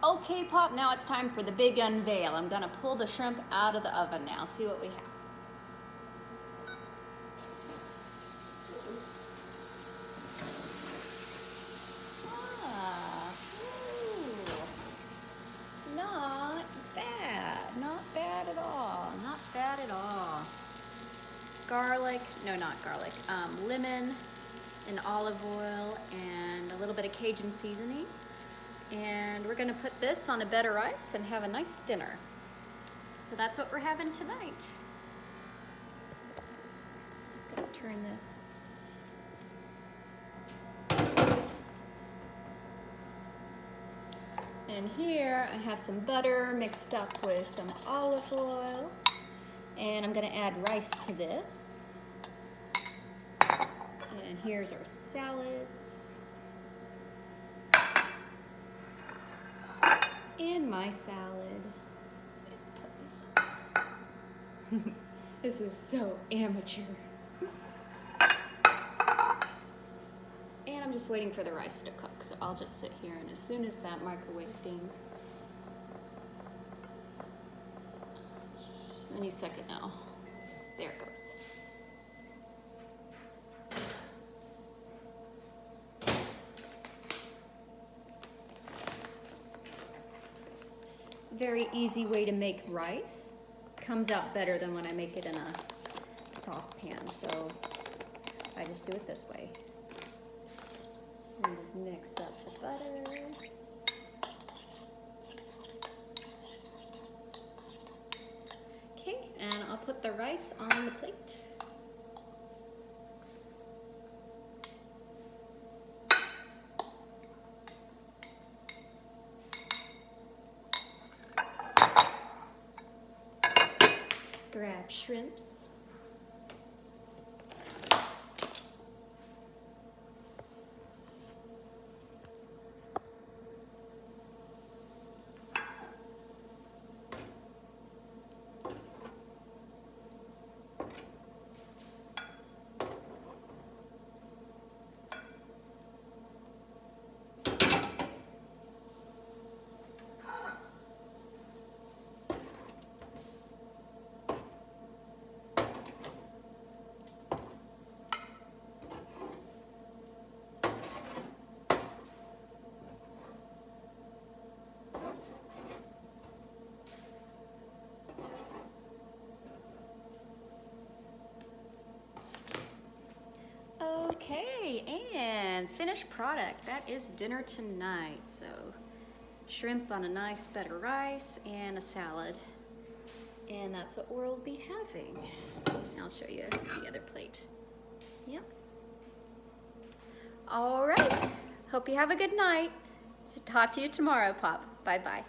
Okay, Pop, now it's time for the big unveil. I'm gonna pull the shrimp out of the oven now, see what we have. Ah, ooh, not bad at all, not bad at all. Garlic, no, not garlic, lemon and olive oil and a little bit of Cajun seasoning. And we're gonna put this on a bed of rice and have a nice dinner. So that's what we're having tonight. Just gonna turn this. And here I have some butter mixed up with some olive oil. And I'm gonna add rice to this. And here's our salads. And my salad. Put this on. This is so amateur. And I'm just waiting for the rice to cook, so I'll just sit here, and as soon as that microwave dings, any second now, there it goes. Very easy way to make rice. Comes out better than when I make it in a saucepan, so I just do it this way. And just mix up the butter. Okay, and I'll put the rice on the plate. Grab shrimps. Okay, and finished product. That is dinner tonight. So shrimp on a nice bed of rice and a salad. And that's what we'll be having. I'll show you the other plate. Yep. All right. Hope you have a good night. Talk to you tomorrow, Pop. Bye-bye.